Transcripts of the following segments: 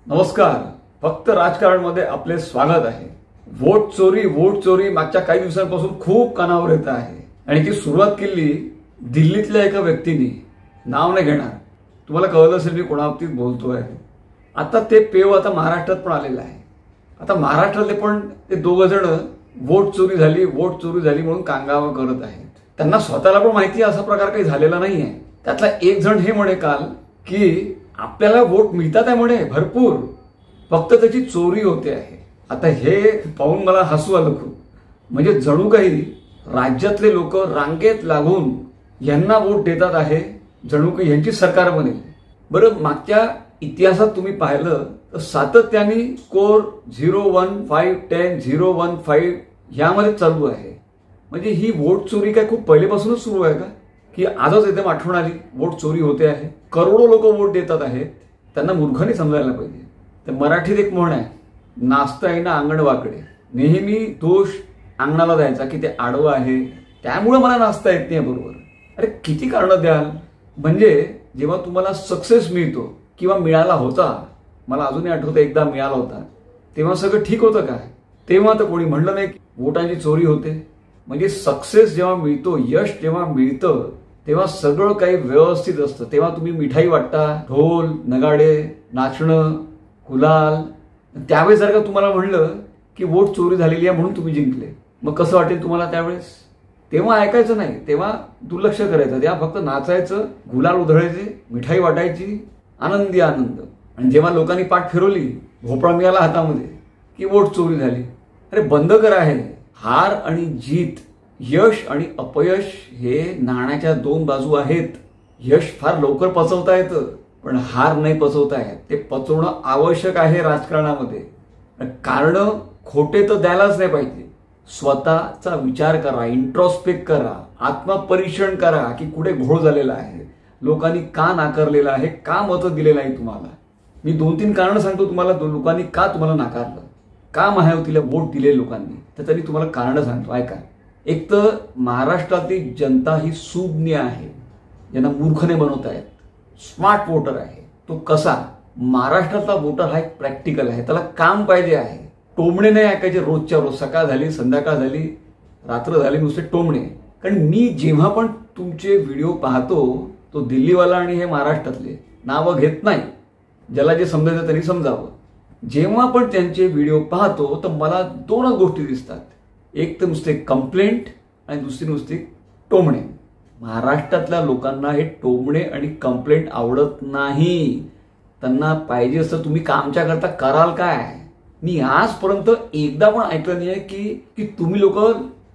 नमस्कार. फक्त राजकारणामध्ये आपले स्वागत आहे. वोट चोरी मागच्या काही दिवसांपासून खूप कानावर येत आहे आणि ती सुरुवात केली दिल्लीतल्या एका व्यक्तीने. नाव नाही घेणार, तुम्हाला कळलं असेल मी कोणाबाबतीत बोलतोय. आता ते पेव आता महाराष्ट्रात पण आलेलं आहे. आता महाराष्ट्रातले पण ते दोघं जण वोट चोरी झाली म्हणून कांगावा करत आहेत. त्यांना स्वतःला पण माहिती असा प्रकार काही झालेला नाहीये. त्यातला एक जण हे म्हणे काल की आपल्याला वोट मिळतात आहे म्हणे भरपूर, फक्त त्याची चोरी होते आहे. आता हे पाहून मला हसू आलं खूप. म्हणजे जणू काही राज्यातले लोक रांगेत लागून यांना वोट देतात आहे, जणू काही यांची सरकार बनेल. बरं, मागच्या इतिहासात तुम्ही पाहिलं तर सातत्याने स्कोर 015 10 015 यामध्ये चालू आहे. म्हणजे ही वोट चोरी काय खूप पहिलेपासूनच सुरू आहे का, की आजच एकदम आठवण आली वोट चोरी होते आहे? करोडो लोक वोट देतात आहेत, त्यांना मूर्खाने समजायला पाहिजे. तर मराठीत एक म्हण आहे, नाचता येईना अंगण वाकडे. नेहमी दोष अंगणाला द्यायचा की ते आडवं आहे, त्यामुळे मला नाचता येत नाही बरोबर. अरे किती कारणं द्याल? म्हणजे जेव्हा तुम्हाला सक्सेस मिळतो किंवा मिळाला होता, मला अजूनही आठवतं एकदा मिळाला होता, तेव्हा सगळं ठीक होतं काय? तेव्हा तर कोणी म्हणलं नाही की वोटांची चोरी होते. म्हणजे सक्सेस जेव्हा मिळतो, यश जेव्हा मिळतं, तेव्हा सगळं काही व्यवस्थित असतं. तेव्हा तुम्ही मिठाई वाटता, ढोल नगाडे, नाचणं, गुलाल. त्यावेळेस जर का तुम्हाला म्हणलं की वोट चोरी झालेली आहे म्हणून तुम्ही जिंकले, मग कसं वाटेल तुम्हाला त्यावेळेस? तेव्हा ऐकायचं नाही, तेव्हा दुर्लक्ष करायचं, तेव्हा फक्त नाचायचं, गुलाल उधळायचे, मिठाई वाटायची, आनंदी आनंद. आणि जेव्हा लोकांनी पाठ फिरवली, भोपळा मिळाला हातामध्ये, की वोट चोरी झाली. अरे बंद करा हे. हार आणि जीत, यश आणि अपयश हे नाण्याच्या दोन बाजू आहेत. यश फार लवकर पचवता येतं, पण हार नाही पचवता येत. ते पचवणं आवश्यक आहे राजकारणामध्ये. कारण खोटे तर द्यायलाच नाही पाहिजे. स्वतःचा विचार करा, इंट्रोस्पेक्ट करा, आत्मपरीक्षण करा की कुठे घोळ झालेला आहे, लोकांनी का नाकारलेला आहे, का मतं दिलेलं आहे तुम्हाला. मी 2-3 कारणं सांगतो तुम्हाला, लोकांनी का तुम्हाला नाकारलं, का महायुतीला वोट दिले लोकांनी, तर त्यांनी तुम्हाला कारणं सांगतो, ऐका. एक तर महाराष्ट्रातली जनता ही सुज्ञ आहे, ज्यांना मूर्खने बनवतायत. स्मार्ट वोटर आहे तो. कसा? महाराष्ट्रातला वोटर हा एक प्रॅक्टिकल आहे, त्याला काम पाहिजे आहे. टोमणे नाही ऐकायचे रोजच्या रोज, सकाळ झाली संध्याकाळ झाली रात्र झाली नुसते टोमणे. कारण मी जेव्हा पण तुमचे व्हिडिओ पाहतो, तो दिल्लीवाला आणि हे महाराष्ट्रातले नावं घेत नाही, ज्याला जे समजायचं त्यांनी समजावं. जेव्हा पण त्यांचे व्हिडिओ पाहतो तर मला 2च गोष्टी दिसतात. एक तर नुसते कंप्लेंट आणि दुसरी नुसती टोमणे. महाराष्ट्रातल्या लोकांना हे टोमणे आणि कंप्लेंट आवडत नाही. त्यांना पाहिजे असं तुम्ही कामच्या करता कराल काय? मी आजपर्यंत एकदा पण ऐकलं नाहीये की तुम्ही लोक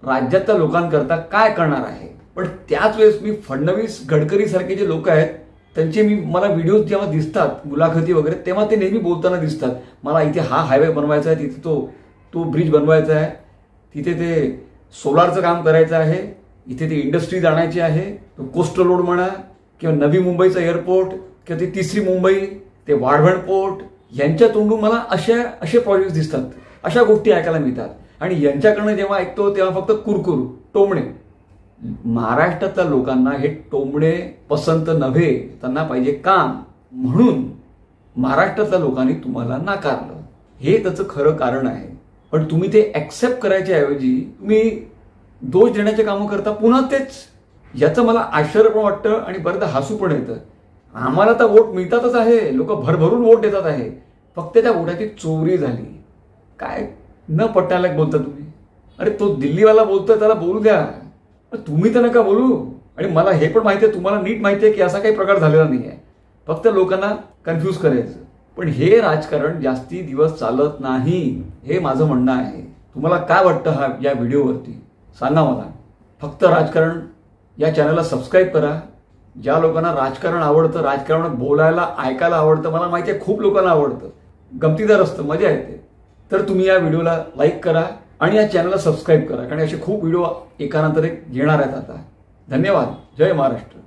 राज्यातल्या लोकांकरता काय करणार आहे. पण त्याच वेळेस मी फडणवीस गडकरी सारखे जे लोक आहेत त्यांचे मला व्हिडिओ जेव्हा दिसतात, मुलाखती वगैरे, तेव्हा ते नेहमी बोलताना दिसतात, मला इथे हा हायवे बनवायचा आहे, तिथे तो ब्रिज बनवायचा आहे, तिथे ते सोलारचं काम करायचं आहे, इथे ती इंडस्ट्रीज आणायची आहे, तो कोस्टल रोड म्हणा किंवा नवी मुंबईचं एअरपोर्ट किंवा ती तिसरी मुंबई, ते वाढवण पोर्ट, यांच्या तोंडून मला असे प्रोजेक्ट दिसतात, अशा गोष्टी ऐकायला मिळतात. आणि यांच्याकडनं जेव्हा ऐकतो तेव्हा फक्त कुरकुर, टोमणे. महाराष्ट्रातल्या लोकांना हे टोमणे पसंत नव्हे, त्यांना पाहिजे काम. म्हणून महाराष्ट्रातल्या लोकांनी तुम्हाला नाकारलं, हे त्याचं खरं कारण आहे. पण तुम्ही ते ऍक्सेप्ट करायच्या ऐवजी तुम्ही दोष देण्याचे कामं करता, पुन्हा तेच. याचं मला आश्चर्य पण वाटतं आणि बरंच हसू पण येतं. आम्हाला तर वोट मिळतातच आहे, लोक भरभरून वोट देतात आहे, फक्त त्या वोटाची चोरी झाली. काय न पट्टायला बोलता तुम्ही? अरे तो दिल्लीवाला बोलतोय, त्याला बोलू द्या, तुम्ही तर नका बोलू. आणि मला हे पण माहिती आहे, तुम्हाला नीट माहिती आहे की असा काही प्रकार झालेला नाही आहे, फक्त लोकांना कन्फ्यूज करायचं. पण हे राजकारण जास्ती दिवस चालत नाही, हे माझं म्हणणं आहे. तुम्हाला काय वाटतं या व्हिडिओवरती सांगा मला. फक्त राजकारण या चॅनलला सबस्क्राईब करा. ज्या लोकांना राजकारण आवडतं, राजकारणात बोलायला ऐकायला आवडतं, मला माहिती आहे खूप लोकांना आवडतं, गमतीदार असतं, मजा येते, तर तुम्ही या व्हिडिओला लाईक करा आणि या चॅनलला सबस्क्राईब करा. कारण असे खूप व्हिडिओ एकानंतर एक येणार आहेत आता. धन्यवाद. जय महाराष्ट्र.